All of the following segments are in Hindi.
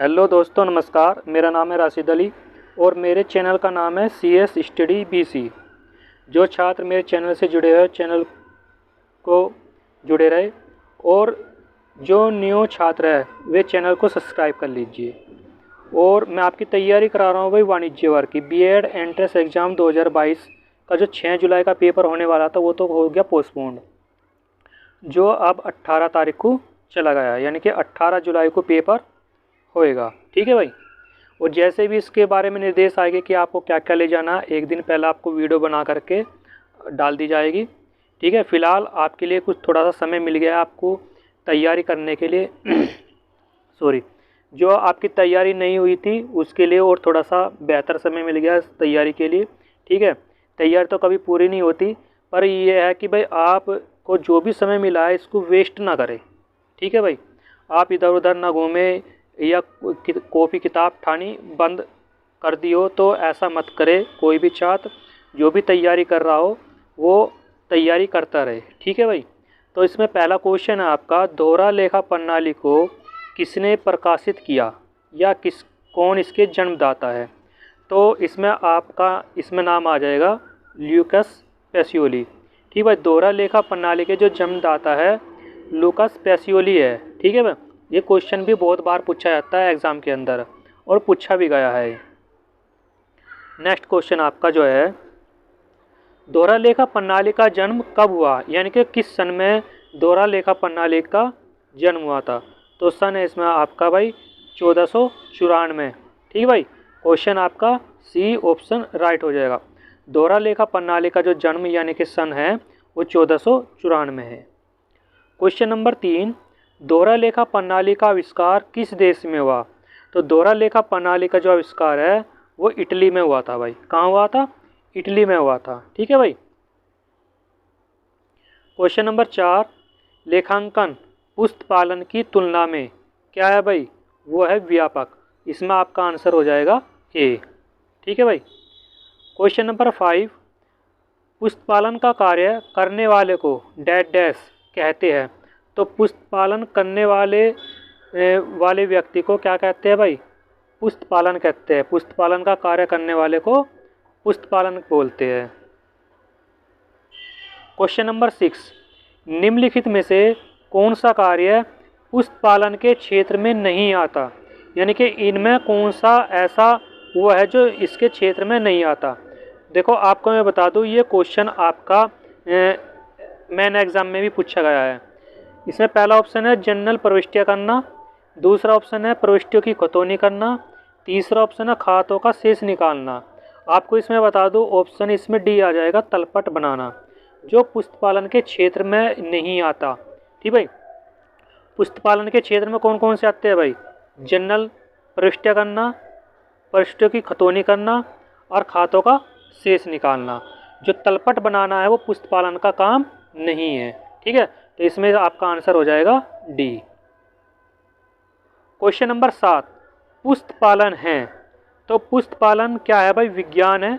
हेलो दोस्तों, नमस्कार। मेरा नाम है राशिद अली और मेरे चैनल का नाम है CS स्टडी BC। जो छात्र मेरे चैनल से जुड़े हुए चैनल को जुड़े रहे और जो न्यू छात्र है वे चैनल को सब्सक्राइब कर लीजिए। और मैं आपकी तैयारी करा रहा हूँ भाई वाणिज्य वर्ग की B.Ed एंट्रेंस एग्ज़ाम 2022 का जो 6 जुलाई का पेपर होने वाला था वो तो हो गया पोस्टपोन्ड, जो अब 18 तारीख को चला गया, यानी कि 18 जुलाई को पेपर होएगा। ठीक है भाई। और जैसे भी इसके बारे में निर्देश आएंगे कि आपको क्या क्या ले जाना, एक दिन पहले आपको वीडियो बना करके डाल दी जाएगी। ठीक है। फ़िलहाल आपके लिए कुछ थोड़ा सा समय मिल गया आपको तैयारी करने के लिए सॉरी, जो आपकी तैयारी नहीं हुई थी उसके लिए और थोड़ा सा बेहतर समय मिल गया तैयारी के लिए। ठीक है। तैयारी तो कभी पूरी नहीं होती, पर यह है कि भाई आपको जो भी समय मिला है इसको वेस्ट ना करें। ठीक है भाई। आप इधर उधर ना घूमें या कॉपी किताब ठानी बंद कर दी हो, तो ऐसा मत करे। कोई भी छात्र जो भी तैयारी कर रहा हो वो तैयारी करता रहे। ठीक है भाई। तो इसमें पहला क्वेश्चन है आपका, दोहरा लेखा प्रणाली को किसने प्रकाशित किया या कौन इसके जन्मदाता है। तो इसमें नाम आ जाएगा ल्यूकस पेसियोली। ठीक है। दोहरा लेखा प्रणाली के जो जन्मदाता है लूकस पेसियोली है। ठीक है भाई। ये क्वेश्चन भी बहुत बार पूछा जाता है एग्ज़ाम के अंदर और पूछा भी गया है। नेक्स्ट क्वेश्चन आपका जो है, दोहरा लेखा प्रणाली का जन्म कब हुआ, यानी कि किस सन में दोहरा लेखा प्रणाली का जन्म हुआ था। तो सन है इसमें आपका भाई 1494। ठीक है भाई। क्वेश्चन आपका C ऑप्शन राइट हो जाएगा। दोहरा लेखा प्रणाली का जो जन्म यानी कि सन है वो 1494 है। क्वेश्चन नंबर 3, दोहरा लेखा प्रणाली का आविष्कार किस देश में हुआ। तो दोहरा लेखा प्रणाली का जो आविष्कार है वो इटली में हुआ था भाई। कहाँ हुआ था? इटली में हुआ था। ठीक है भाई। क्वेश्चन नंबर 4, लेखांकन पुस्त पालन की तुलना में क्या है भाई? वो है व्यापक। इसमें आपका आंसर हो जाएगा A। ठीक है भाई। क्वेश्चन नंबर 5, पुस्त पालन का कार्य करने वाले को डैश डैश कहते हैं। तो पुस्त पालन करने वाले व्यक्ति को क्या कहते हैं भाई? पुस्त पालन कहते हैं। पुस्त पालन का कार्य करने वाले को पुस्त पालन बोलते हैं। क्वेश्चन नंबर 6, निम्नलिखित में से कौन सा कार्य पुस्त पालन के क्षेत्र में नहीं आता, यानी कि इनमें कौन सा ऐसा वो है जो इसके क्षेत्र में नहीं आता। देखो आपको मैं बता दूं, ये क्वेश्चन आपका मेन एग्ज़ाम में भी पूछा गया है। इसमें पहला ऑप्शन है जनरल प्रविष्टियाँ करना, दूसरा ऑप्शन है प्रविष्टियों की खतौनी करना, तीसरा ऑप्शन है खातों का शेष निकालना। आपको इसमें बता दूं ऑप्शन इसमें D आ जाएगा, तलपट बनाना, जो पुस्त पालन के क्षेत्र में नहीं आता। ठीक भाई। पुस्त पालन के क्षेत्र में कौन कौन से आते हैं भाई? जनरल प्रविष्टियाँ करना, प्रविष्टियों की खतौनी करना और खातों का शेष निकालना। जो तलपट बनाना है वो पुस्त पालन का काम नहीं है। ठीक है। तो इसमें आपका आंसर हो जाएगा D। क्वेश्चन नंबर 7, पुस्त पालन है। तो पुस्त पालन क्या है भाई? विज्ञान है,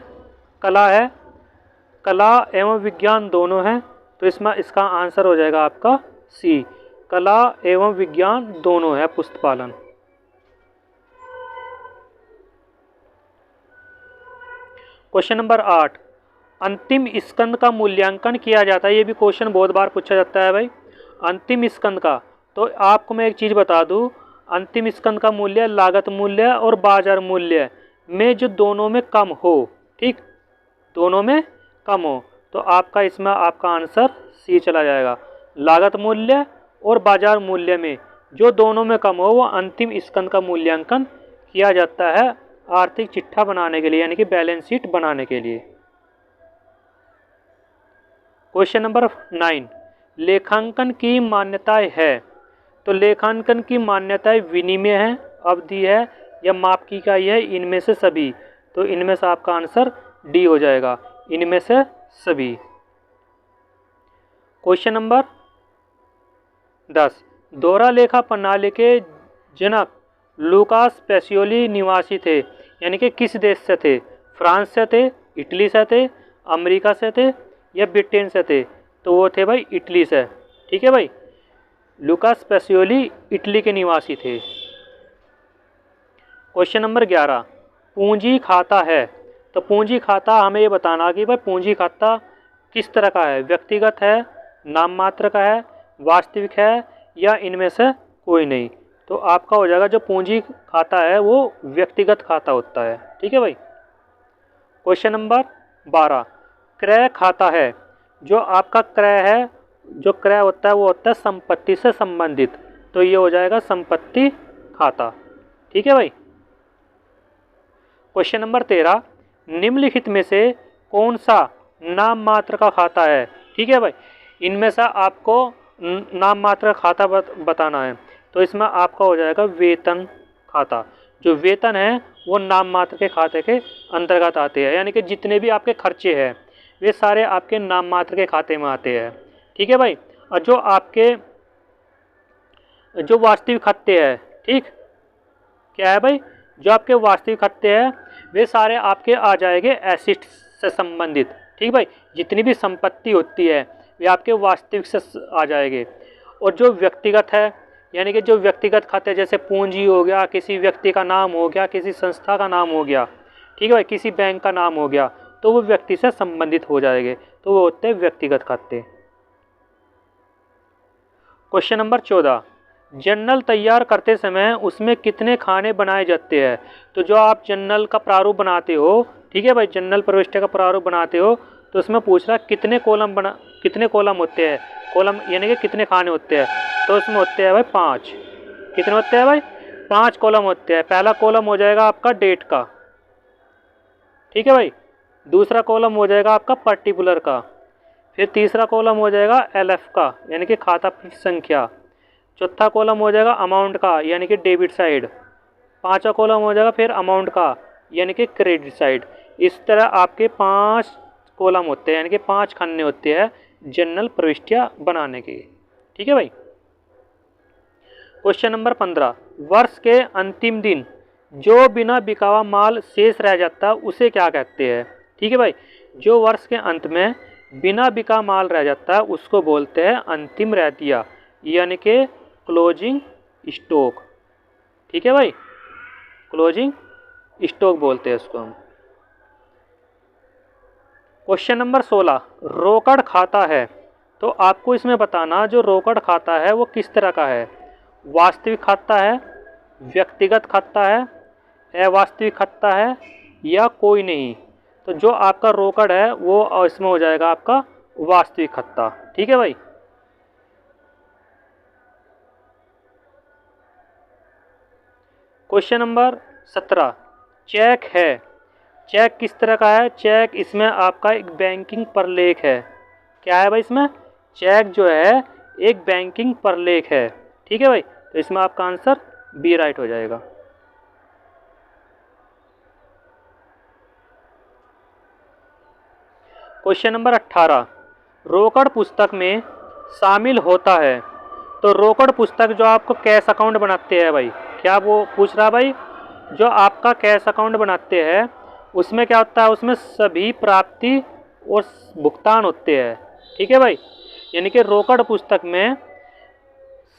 कला है, कला एवं विज्ञान दोनों है। तो इसका आंसर हो जाएगा आपका C, कला एवं विज्ञान दोनों है पुस्त पालन। क्वेश्चन नंबर 8, अंतिम स्कंद का मूल्यांकन किया जाता है। ये भी क्वेश्चन बहुत बार पूछा जाता है भाई, अंतिम स्कंद का। तो आपको मैं एक चीज़ बता दूं, अंतिम स्कंद का मूल्य लागत मूल्य और बाजार मूल्य में जो दोनों में कम हो, ठीक, दोनों में कम हो, तो इसमें आपका आंसर C चला जाएगा। लागत मूल्य और बाजार मूल्य में जो दोनों में कम हो वो अंतिम स्कंद का मूल्यांकन किया जाता है आर्थिक चिट्ठा बनाने के लिए, यानी कि बैलेंस शीट बनाने के लिए। क्वेश्चन नंबर 9, लेखांकन की मान्यताएं है। तो लेखांकन की मान्यताएं विनिमय है, अवधि है या माप की इकाई है, इनमें से सभी। तो इनमें से आपका आंसर D हो जाएगा, इनमें से सभी। क्वेश्चन नंबर 10, दोहरा लेखा प्रणाली के जनक लूकास पेसियोली निवासी थे, यानी कि किस देश से थे? फ्रांस से थे, इटली से थे, अमेरिका से थे या ब्रिटेन से थे? तो वो थे भाई इटली से। ठीक है भाई। लूकास पेसियोली इटली के निवासी थे। क्वेश्चन नंबर 11, पूंजी खाता है। तो पूंजी खाता हमें ये बताना कि भाई पूंजी खाता किस तरह का है, व्यक्तिगत है, नाम मात्र का है, वास्तविक है, या इनमें से कोई नहीं। तो आपका हो जाएगा जो पूंजी खाता है वो व्यक्तिगत खाता होता है। ठीक है भाई। क्वेश्चन नंबर 12, क्रय खाता है। जो आपका क्रय है, जो क्रय होता है वो होता है संपत्ति से संबंधित, तो ये हो जाएगा संपत्ति खाता। ठीक है भाई। क्वेश्चन नंबर 13, निम्नलिखित में से कौन सा नाम मात्र का खाता है। ठीक है भाई, इनमें से आपको नाम मात्र का खाता बताना है। तो इसमें आपका हो जाएगा वेतन खाता। जो वेतन है वो नाम मात्र के खाते के अंतर्गत आते हैं, यानी कि जितने भी आपके खर्चे हैं वे सारे आपके नाम मात्र के खाते में आते हैं। ठीक है भाई। और जो आपके जो वास्तविक खाते हैं, ठीक क्या है भाई, जो आपके वास्तविक खाते हैं वे सारे आपके आ जाएंगे एसेट से संबंधित। ठीक भाई, जितनी भी संपत्ति होती है वे आपके वास्तविक से आ जाएंगे। और जो व्यक्तिगत है, यानी कि जो व्यक्तिगत खाते जैसे पूंजी हो गया, किसी व्यक्ति का नाम हो गया, किसी संस्था का नाम हो गया, ठीक है भाई, किसी बैंक का नाम हो गया, तो वो व्यक्ति से संबंधित हो जाएंगे, तो वो होते हैं व्यक्तिगत खाते। क्वेश्चन नंबर 14, जर्नल तैयार करते समय उसमें कितने खाने बनाए जाते हैं। तो जो आप जर्नल का प्रारूप बनाते हो, ठीक है भाई, जर्नल प्रविष्टि का प्रारूप बनाते हो, तो उसमें पूछ रहा कितने कॉलम होते हैं, कॉलम यानी कि कितने खाने होते हैं। तो उसमें होते हैं भाई 5। कितने होते हैं भाई, 5 कॉलम होते हैं। पहला कॉलम हो जाएगा आपका डेट का, ठीक है भाई, दूसरा कॉलम हो जाएगा आपका पर्टिकुलर का, फिर तीसरा कॉलम हो जाएगा LF का यानी कि खाता संख्या, चौथा कॉलम हो जाएगा अमाउंट का यानी कि डेबिट साइड, पांचवा कॉलम हो जाएगा फिर अमाउंट का यानी कि क्रेडिट साइड। इस तरह आपके 5 कॉलम होते हैं, यानी कि 5 खाने होते हैं जर्नल प्रविष्टियां बनाने के। ठीक है भाई। क्वेश्चन नंबर 15, वर्ष के अंतिम दिन जो बिना बिका हुआ माल शेष रह जाता है उसे क्या कहते हैं। ठीक है भाई, जो वर्ष के अंत में बिना बिका माल रह जाता है उसको बोलते हैं अंतिम रहतिया यानी कि क्लोजिंग स्टॉक। ठीक है भाई, क्लोजिंग स्टॉक बोलते हैं इसको हम। क्वेश्चन नंबर 16, रोकड़ खाता है। तो आपको इसमें बताना जो रोकड़ खाता है वो किस तरह का है, वास्तविक खाता है, व्यक्तिगत खाता है, अवास्तविक खाता है, या कोई नहीं। तो जो आपका रोकड़ है वो इसमें हो जाएगा आपका वास्तविक खाता। ठीक है भाई। क्वेश्चन नंबर 17, चेक है। चेक किस तरह का है, चेक इसमें आपका एक बैंकिंग प्रलेख है। क्या है भाई, इसमें चेक जो है एक बैंकिंग प्रलेख है। ठीक है भाई, तो इसमें आपका आंसर बी राइट हो जाएगा। क्वेश्चन नंबर 18, रोकड़ पुस्तक में शामिल होता है। तो रोकड़ पुस्तक जो आपको कैश अकाउंट बनाते हैं भाई, क्या वो पूछ रहा भाई, जो आपका कैश अकाउंट बनाते हैं उसमें क्या होता है, उसमें सभी प्राप्ति और भुगतान होते हैं। ठीक है भाई, यानी कि रोकड़ पुस्तक में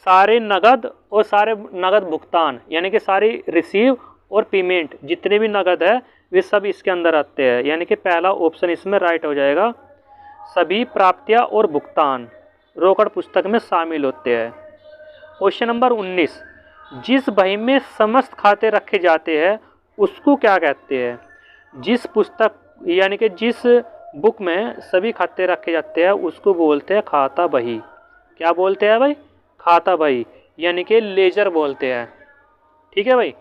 सारे नगद और सारे नगद भुगतान यानी कि सारी रिसीव और पेमेंट जितने भी नगद है वे सब इसके अंदर आते हैं, यानी कि पहला ऑप्शन इसमें राइट हो जाएगा। सभी प्राप्तियां और भुगतान रोकड़ पुस्तक में शामिल होते हैं। क्वेश्चन नंबर 19, जिस बही में समस्त खाते रखे जाते हैं उसको क्या कहते हैं। जिस पुस्तक यानी कि जिस बुक में सभी खाते रखे जाते हैं उसको बोलते हैं खाता बही। क्या बोलते हैं भाई, खाता बही यानी कि लेजर बोलते हैं। ठीक है भाई।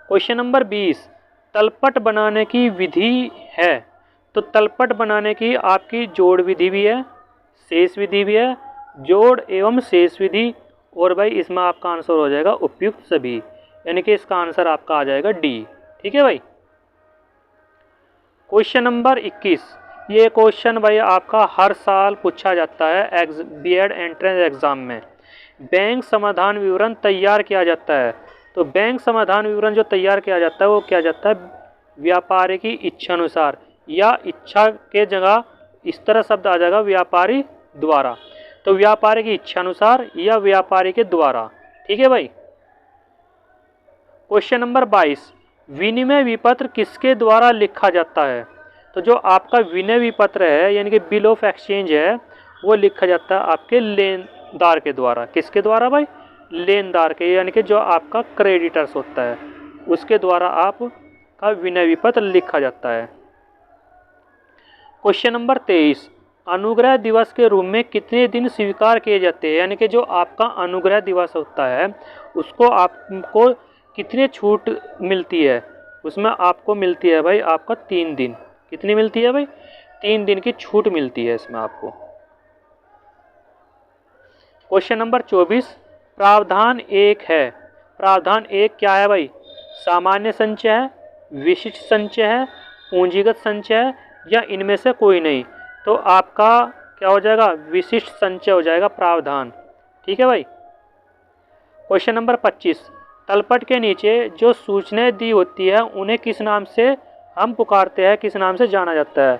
क्वेश्चन नंबर 20, तलपट बनाने की विधि है। तो तलपट बनाने की आपकी जोड़ विधि भी है, शेष विधि भी है, जोड़ एवं शेष विधि, और भाई इसमें आपका आंसर हो जाएगा उपयुक्त सभी, यानी कि इसका आंसर आपका आ जाएगा डी। ठीक है भाई। क्वेश्चन नंबर 21, ये क्वेश्चन भाई आपका हर साल पूछा जाता है B.Ed एंट्रेंस एग्जाम में। बैंक समाधान विवरण तैयार किया जाता है। तो बैंक समाधान विवरण जो तैयार किया जाता है वो किया जाता है व्यापारी की इच्छा अनुसार, या इच्छा के जगह इस तरह शब्द आ जाएगा व्यापारी द्वारा। तो व्यापारी की इच्छा अनुसार या व्यापारी के द्वारा। ठीक है भाई। क्वेश्चन नंबर 22, विनिमय विपत्र किसके द्वारा लिखा जाता है? तो जो आपका विनिमय विपत्र है यानी कि बिल ऑफ एक्सचेंज है, वो लिखा जाता है आपके लेनदार के द्वारा। किसके द्वारा भाई? लेनदार के, यानी कि जो आपका क्रेडिटर्स होता है उसके द्वारा आपका विनिमय विपत्र लिखा जाता है। क्वेश्चन नंबर 23, अनुग्रह दिवस के रूप में कितने दिन स्वीकार किए जाते हैं? यानी कि जो आपका अनुग्रह दिवस होता है उसको आपको कितने छूट मिलती है? उसमें आपको मिलती है भाई आपका 3 दिन। कितनी मिलती है भाई? 3 दिन की छूट मिलती है इसमें आपको। क्वेश्चन नंबर 24, प्रावधान 1 है। प्रावधान 1 क्या है भाई? सामान्य संचय है, विशिष्ट संचय है, पूंजीगत संचय है या इनमें से कोई नहीं? तो आपका क्या हो जाएगा? विशिष्ट संचय हो जाएगा प्रावधान। ठीक है भाई। क्वेश्चन नंबर 25, तलपट के नीचे जो सूचनाएं दी होती है उन्हें किस नाम से हम पुकारते हैं, किस नाम से जाना जाता है?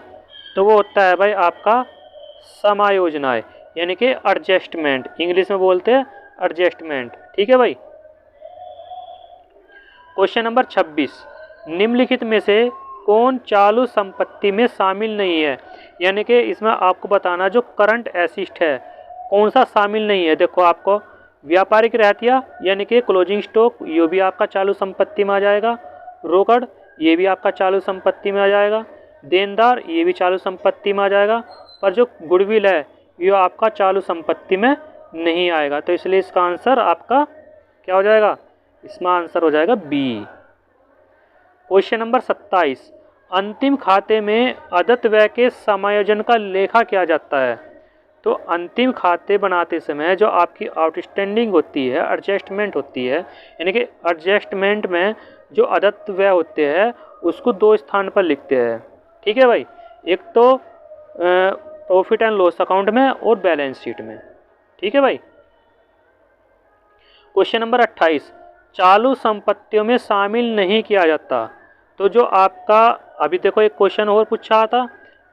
तो वो होता है भाई आपका समायोजनाएं, यानी कि एडजस्टमेंट, इंग्लिश में बोलते हैं एडजस्टमेंट। ठीक है भाई। क्वेश्चन नंबर 26, निम्नलिखित में से कौन चालू संपत्ति में शामिल नहीं है? यानी कि इसमें आपको बताना जो करंट एसेट है कौन सा शामिल नहीं है। देखो आपको व्यापारिक रहतिया यानी कि क्लोजिंग स्टॉक, ये भी आपका चालू संपत्ति में आ जाएगा। रोकड़, ये भी आपका चालू संपत्ति में आ जाएगा। देनदार, ये भी चालू संपत्ति में आ जाएगा। पर जो गुडविल है ये आपका चालू संपत्ति में नहीं आएगा। तो इसलिए इसका आंसर आपका क्या हो जाएगा? इसमें आंसर हो जाएगा बी। क्वेश्चन नंबर 27, अंतिम खाते में अदत्त व्यय के समायोजन का लेखा किया जाता है। तो अंतिम खाते बनाते समय जो आपकी आउटस्टैंडिंग होती है, एडजस्टमेंट होती है, यानी कि एडजस्टमेंट में जो अदत्त व्यय होते हैं उसको 2 स्थान पर लिखते हैं। ठीक है भाई, एक तो प्रॉफिट एंड लॉस अकाउंट में और बैलेंस शीट में। ठीक है भाई। क्वेश्चन नंबर 28, चालू संपत्तियों में शामिल नहीं किया जाता। तो जो आपका अभी देखो एक क्वेश्चन और पूछा था,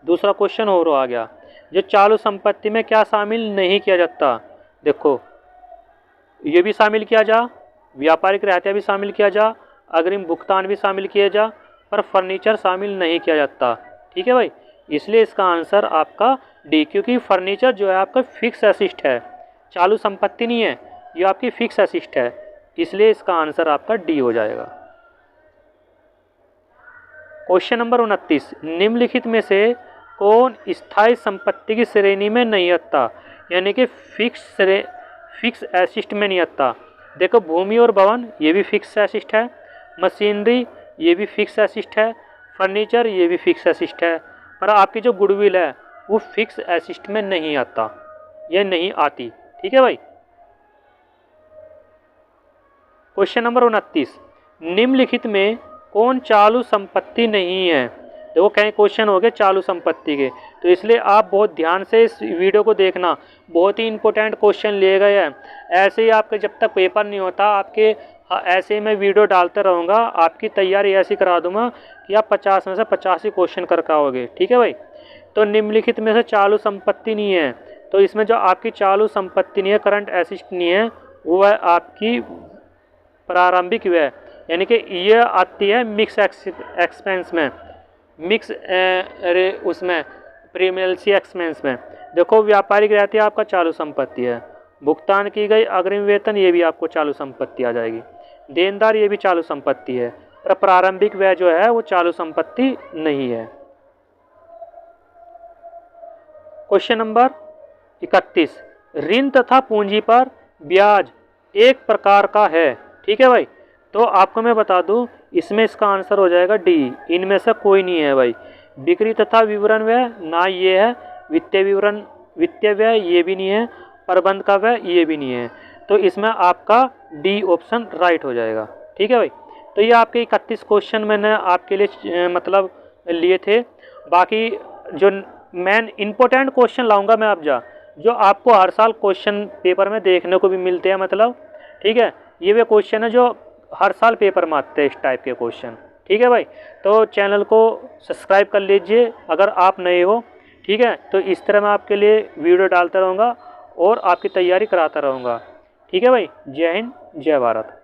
दूसरा क्वेश्चन और आ गया। जो चालू संपत्ति में क्या शामिल नहीं किया जाता? देखो ये भी शामिल किया जा, व्यापारिक रहतिया भी शामिल किया जा, अग्रिम भुगतान भी शामिल किया जा, पर फर्नीचर शामिल नहीं किया जाता। ठीक है भाई, इसलिए इसका आंसर आपका डी, क्योंकि फर्नीचर जो है आपका फिक्स एसेट है, चालू संपत्ति नहीं है, ये आपकी फिक्स एसेट है, इसलिए इसका आंसर आपका डी हो जाएगा। क्वेश्चन नंबर 29, निम्नलिखित में से कौन स्थायी संपत्ति की श्रेणी में नहीं आता? यानी कि फिक्स एसेट में नहीं आता। देखो भूमि और भवन ये भी फिक्स एसेट है, मशीनरी ये भी फिक्स एसेट है, फर्नीचर ये भी फिक्स एसेट है, पर आपकी जो गुडविल है वो फिक्स एसेट में नहीं आता, ये नहीं आती। ठीक है भाई। क्वेश्चन नंबर 29, निम्नलिखित में कौन चालू संपत्ति नहीं है? देखो कई क्वेश्चन हो गए चालू संपत्ति के, तो इसलिए आप बहुत ध्यान से इस वीडियो को देखना, बहुत ही इंपॉर्टेंट क्वेश्चन लिए गए हैं। ऐसे ही आपके जब तक पेपर नहीं होता आपके ऐसे ही मैं वीडियो डालते रहूँगा, आपकी तैयारी ऐसी करा दूंगा कि आप 50 में से 85 क्वेश्चन कर आओगे। ठीक है भाई। तो निम्नलिखित में से चालू संपत्ति नहीं है, तो इसमें जो आपकी चालू संपत्ति नहीं है, करंट एसेट नहीं है, वो है आपकी प्रारंभिक व्यय, यानी कि ये आती है मिक्स एक्सपेंस में, मिक्स उसमें प्रीमियल्सी एक्सपेंस में। देखो व्यापारिक रहती है आपका चालू संपत्ति है, भुगतान की गई अग्रिम वेतन ये भी आपको चालू संपत्ति आ जाएगी, देनदार ये भी चालू संपत्ति है, पर प्रारंभिक व्यय जो है वो चालू संपत्ति नहीं है। क्वेश्चन नंबर 31, ऋण तथा पूंजी पर ब्याज एक प्रकार का है। ठीक है भाई, तो आपको मैं बता दूं इसमें इसका आंसर हो जाएगा डी, इनमें से कोई नहीं है भाई। बिक्री तथा विवरण व्यय ना ये है, वित्तीय व्यय ये भी नहीं है, प्रबंध का व्यय ये भी नहीं है, तो इसमें आपका डी ऑप्शन राइट हो जाएगा। ठीक है भाई। तो ये आपके 31 क्वेश्चन मैंने आपके लिए मतलब लिए थे। बाकी जो मेन इंपॉर्टेंट क्वेश्चन लाऊंगा मैं अब जो आपको हर साल क्वेश्चन पेपर में देखने को भी मिलते हैं, मतलब ठीक है, ये वे क्वेश्चन है जो हर साल पेपर में आते हैं इस टाइप के क्वेश्चन। ठीक है भाई, तो चैनल को सब्सक्राइब कर लीजिए अगर आप नए हो। ठीक है, तो इस तरह मैं आपके लिए वीडियो डालता रहूँगा और आपकी तैयारी कराता रहूँगा। ठीक है भाई, जय हिंद जय भारत।